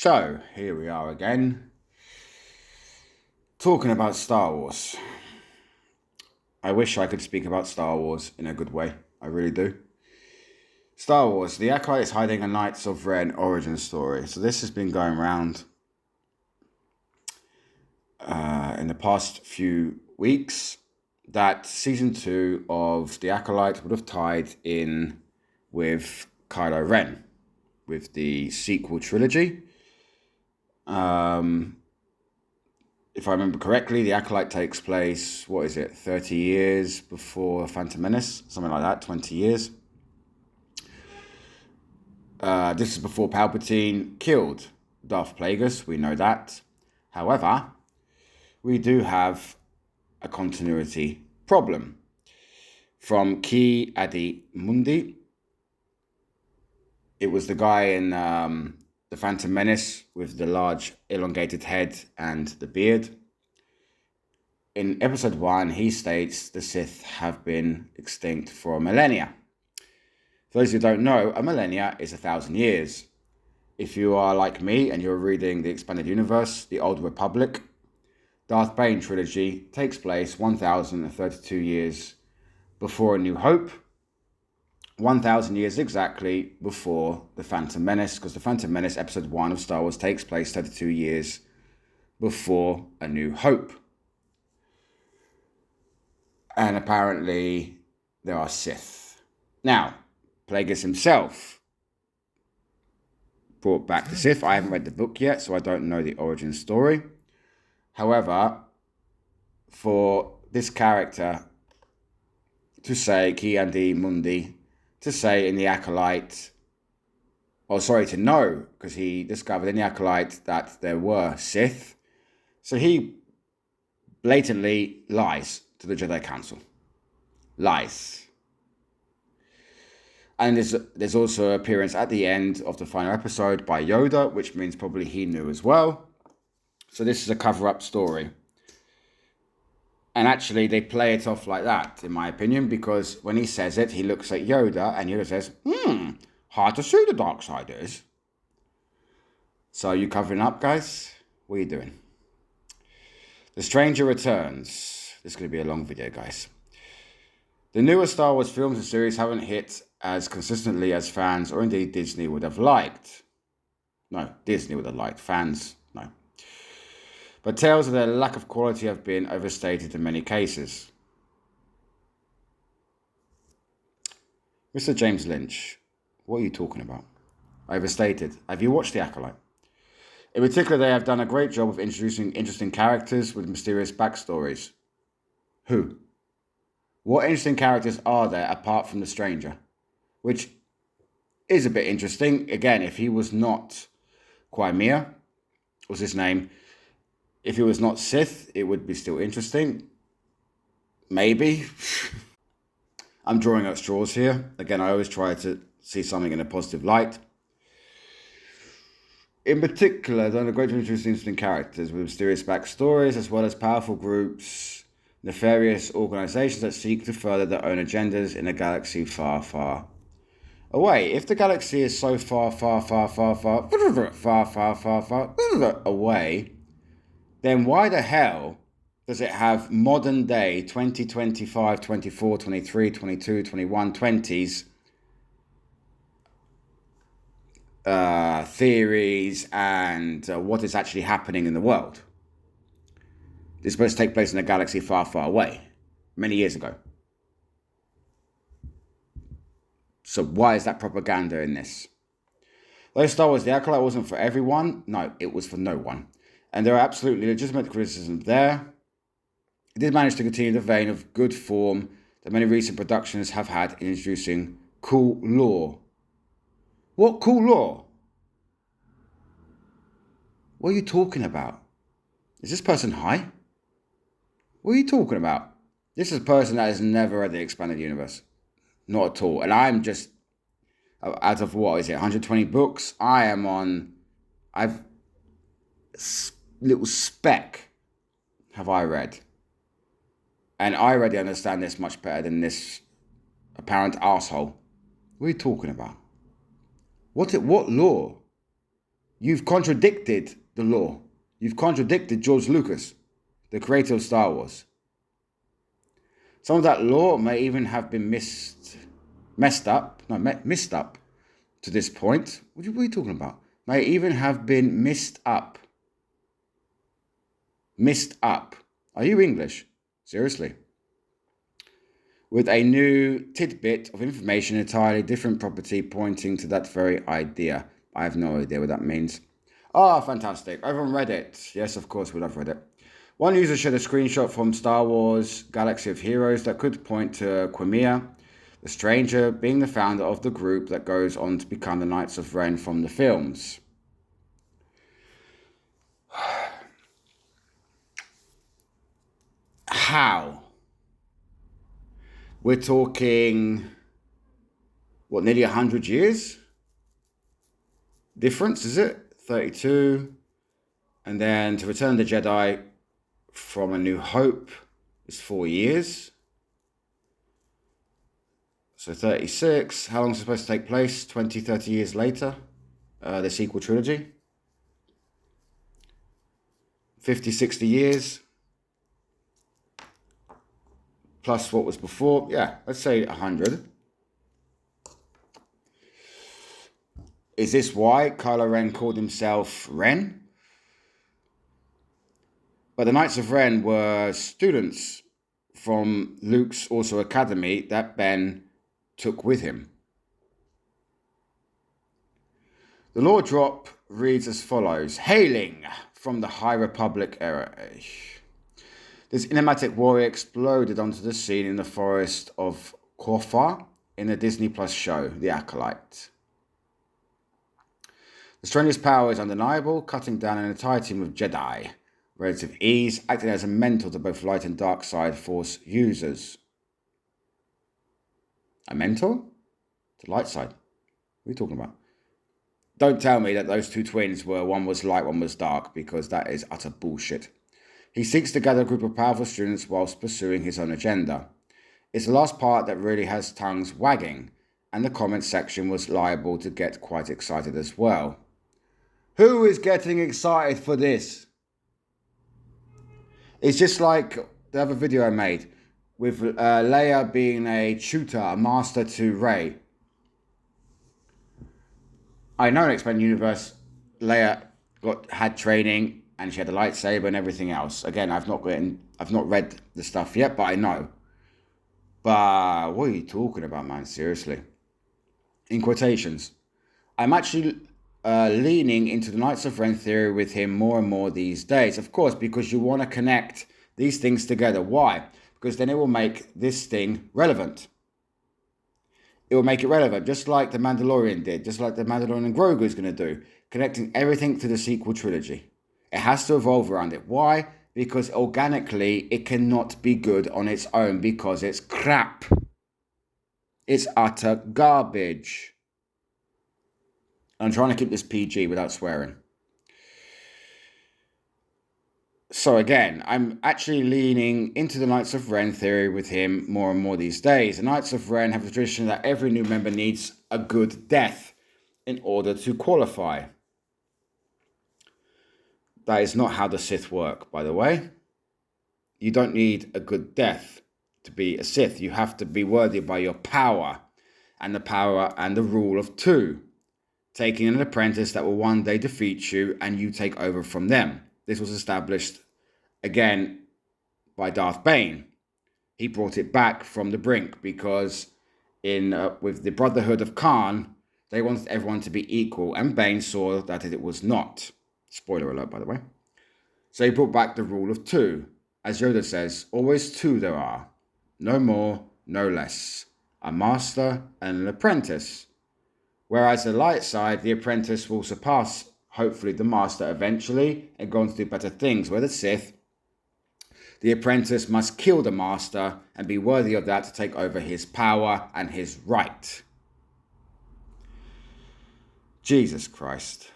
So, here we are again, talking about Star Wars. I wish I could speak about Star Wars in a good way. I really do. Star Wars, the Acolyte is hiding a Knights of Ren origin story. So this has been going around in the past few weeks, that season 2 of the Acolyte would have tied in with Kylo Ren, with the sequel trilogy. If I remember correctly, the Acolyte takes place, 30 years before Phantom Menace? Something like that, 20 years. This is before Palpatine killed Darth Plagueis, we know that. However, we do have a continuity problem. From Ki-Adi-Mundi, it was the guy in the Phantom Menace with the large elongated head and the beard. In episode 1, he states the Sith have been extinct for millennia. For those who don't know, a millennia is 1,000 years. If you are like me and you're reading the Expanded Universe, the Old Republic, Darth Bane trilogy takes place 1,032 years before A New Hope, 1,000 years exactly before The Phantom Menace, because The Phantom Menace, episode 1 of Star Wars, takes place 32 years before A New Hope. And apparently there are Sith. Now, Plagueis himself brought back the Sith. I haven't read the book yet, so I don't know the origin story. However, for this character to say, Ki-Adi-Mundi, to say in the Acolyte, to know, because he discovered in the Acolyte that there were Sith, so he blatantly lies to the Jedi Council. Lies. And there's also an appearance at the end of the final episode by Yoda, which means probably he knew as well. So this is a cover-up story. And actually, they play it off like that, in my opinion, because when he says it, he looks at Yoda, and Yoda says, hard to see the dark side is. So are you covering up, guys? What are you doing? The Stranger Returns. This is going to be a long video, guys. The newer Star Wars films and series haven't hit as consistently as fans, or indeed Disney, would have liked. No, Disney would have liked. Fans, no. But tales of their lack of quality have been overstated in many cases. Mr. James Lynch, what are you talking about? Overstated. Have you watched The Acolyte? In particular, they have done a great job of introducing interesting characters with mysterious backstories. Who? What interesting characters are there apart from the Stranger? Which is a bit interesting. Again, if he was not Quaimia, was his name, if he was not Sith, it would be still interesting. Maybe. I'm drawing out straws here. Again, I always try to see something in a positive light. In particular, done a great job of introducing interesting characters with mysterious backstories, as well as powerful groups, nefarious organizations that seek to further their own agendas in a galaxy far, far away. If the galaxy is so far away, then why the hell does it have modern day 2025, 24, 23, 22, 21, 20s theories and what is actually happening in the world? It's supposed to take place in a galaxy far, far away, many years ago. So why is that propaganda in this? Though Star Wars The Acolyte wasn't for everyone, no, it was for no one. And there are absolutely legitimate criticisms there. It did manage to continue the vein of good form that many recent productions have had in introducing cool lore. What cool lore? What are you talking about? Is this person high? What are you talking about? This is a person that has never read the Expanded Universe. Not at all. And I'm just, out of 120 books? I've little speck have I read. And I already understand this much better than this apparent arsehole. What are you talking about? What law? You've contradicted the law. You've contradicted George Lucas, the creator of Star Wars. Some of that law may even have been missed up to this point. What are you talking about? May even have been missed up. Missed up. Are you English? Seriously. With a new tidbit of information, entirely different property pointing to that very idea. I have no idea what that means. Ah, fantastic. Over on Reddit. Yes, of course, we love Reddit. One user shared a screenshot from Star Wars Galaxy of Heroes that could point to Quimia, the stranger being the founder of the group that goes on to become the Knights of Ren from the films. How? We're talking, what, nearly 100 years? Difference, is it? 32. And then to Return of the Jedi from A New Hope is 4 years. So 36. How long is it supposed to take place? 20, 30 years later? The sequel trilogy? 50, 60 years? Plus what was before? Yeah, let's say 100. Is this why Kylo Ren called himself Ren? But the Knights of Ren were students from Luke's also academy that Ben took with him. The lore drop reads as follows. Hailing from the High Republic era. This enigmatic warrior exploded onto the scene in the forest of Korfar in the Disney Plus show, The Acolyte. The stranger's power is undeniable, cutting down an entire team of Jedi. Relative ease, acting as a mentor to both light and dark side force users. A mentor? To light side? What are you talking about? Don't tell me that those two twins were one was light, one was dark, because that is utter bullshit. He seeks to gather a group of powerful students whilst pursuing his own agenda. It's the last part that really has tongues wagging, and the comment section was liable to get quite excited as well. Who is getting excited for this? It's just like the other video I made with Leia being a tutor, a master to Rey. I know in Expanded Universe, Leia had training and she had a lightsaber and everything else. Again, I've not read the stuff yet, but I know. But what are you talking about, man? Seriously. In quotations, I'm actually leaning into the Knights of Ren theory with him more and more these days. Of course, because you want to connect these things together. Why? Because then it will make this thing relevant. It will make it relevant, just like The Mandalorian did, just like The Mandalorian and Grogu is going to do, connecting everything to the sequel trilogy. It has to evolve around it. Why? Because organically, it cannot be good on its own because it's crap. It's utter garbage. I'm trying to keep this PG without swearing. So again, I'm actually leaning into the Knights of Ren theory with him more and more these days. The Knights of Ren have the tradition that every new member needs a good death in order to qualify. That is not how the Sith work, by the way. You don't need a good death to be a Sith. You have to be worthy by your power and the rule of two. Taking an apprentice that will one day defeat you and you take over from them. This was established again by Darth Bane. He brought it back from the brink because with the Brotherhood of Khan, they wanted everyone to be equal, and Bane saw that it was not. Spoiler alert, by the way. So he brought back the rule of two. As Yoda says, always two there are. No more, no less. A master and an apprentice. Whereas the light side, the apprentice will surpass, hopefully, the master eventually and go on to do better things. Where the Sith, the apprentice must kill the master and be worthy of that to take over his power and his right. Jesus Christ.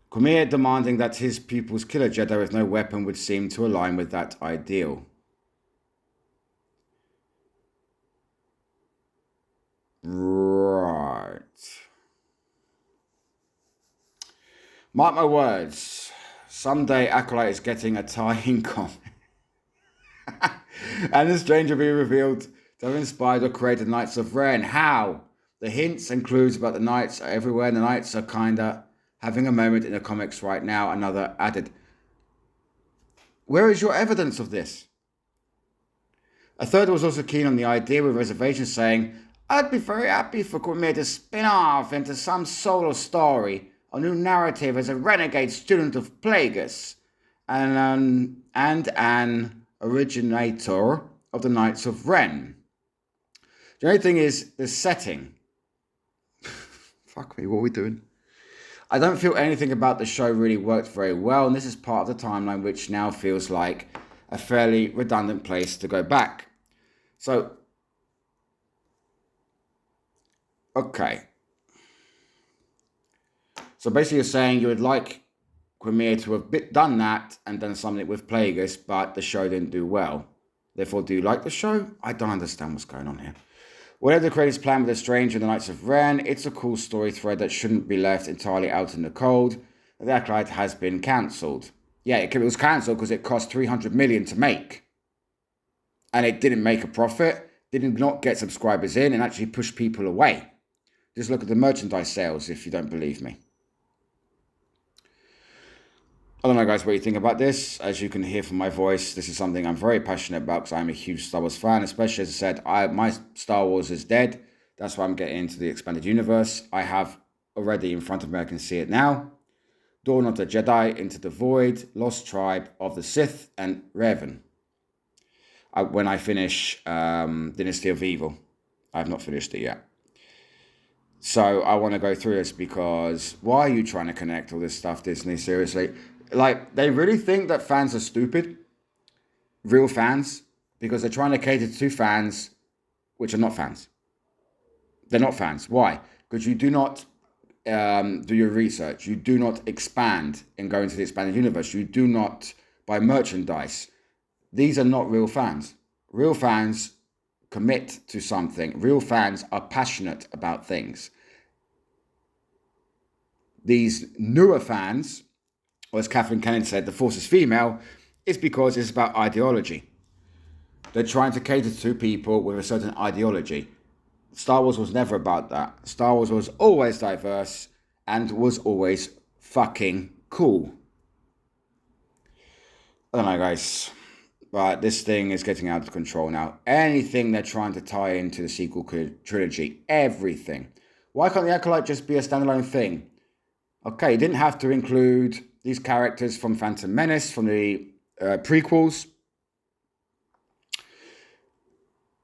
Cormier demanding that his pupils kill a Jedi with no weapon would seem to align with that ideal. Right. Mark my words. Someday Acolyte is getting a tie-in comic. And the Stranger will be revealed to have inspired or created Knights of Ren. How? The hints and clues about the Knights are everywhere. The Knights are kinda having a moment in the comics right now. Another added. Where is your evidence of this? A third was also keen on the idea with reservations, saying, I'd be very happy for Cormier to spin off into some solo story, a new narrative as a renegade student of Plagueis, and an originator of the Knights of Ren. The only thing is the setting. Fuck me, what are we doing? I don't feel anything about the show really worked very well, and this is part of the timeline which now feels like a fairly redundant place to go back. So, okay. So basically you're saying you would like Cormier to have done that and done something with Plagueis, but the show didn't do well. Therefore, do you like the show? I don't understand what's going on here. Whatever the creators plan with the Stranger and the Knights of Ren, it's a cool story thread that shouldn't be left entirely out in the cold. The Acolyte has been cancelled. Yeah, it was cancelled because it cost $300 million to make. And it didn't make a profit, did not get subscribers in, and actually pushed people away. Just look at the merchandise sales if you don't believe me. I don't know, guys, what you think about this. As you can hear from my voice, this is something I'm very passionate about because I'm a huge Star Wars fan, especially, as I said, my Star Wars is dead. That's why I'm getting into the expanded universe. I have already in front of me, I can see it now. Dawn of the Jedi, Into the Void, Lost Tribe of the Sith, and Revan. When I finish Dynasty of Evil. I have not finished it yet. So I want to go through this because why are you trying to connect all this stuff, Disney? Seriously? Like, they really think that fans are stupid, real fans, because they're trying to cater to fans which are not fans. They're not fans. Why? Because you do not do your research. You do not expand and go into the expanded universe. You do not buy merchandise. These are not real fans. Real fans commit to something. Real fans are passionate about things. These newer fans, or as Catherine Kennedy said, the Force is female, is because it's about ideology. They're trying to cater to people with a certain ideology. Star Wars was never about that. Star Wars was always diverse and was always fucking cool. I don't know, guys. But this thing is getting out of control now. Anything they're trying to tie into the sequel trilogy, everything. Why can't the Acolyte just be a standalone thing? Okay, you didn't have to include these characters from Phantom Menace, from the prequels.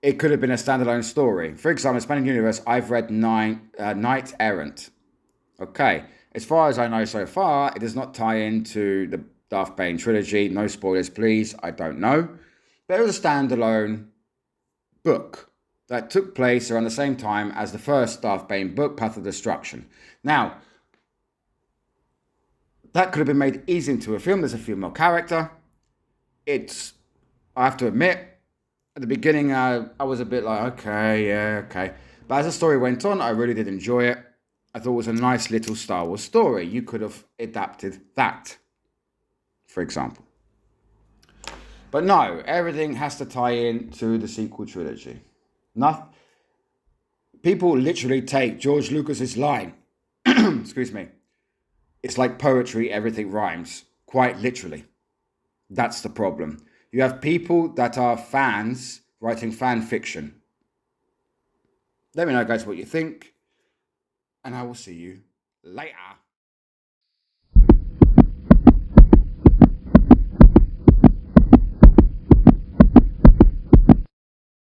It could have been a standalone story. For example, Expanded Universe, I've read Knight Errant. Okay, as far as I know so far, it does not tie into the Darth Bane trilogy. No spoilers, please. I don't know. But it was a standalone book that took place around the same time as the first Darth Bane book, Path of Destruction. Now, that could have been made easy into a film. There's a female character. I have to admit, at the beginning, I was a bit like, okay. But as the story went on, I really did enjoy it. I thought it was a nice little Star Wars story. You could have adapted that, for example. But no, everything has to tie in to the sequel trilogy. People literally take George Lucas's line. Excuse me. It's like poetry, everything rhymes. Quite literally. That's the problem. You have people that are fans writing fan fiction. Let me know, guys, what you think. And I will see you later.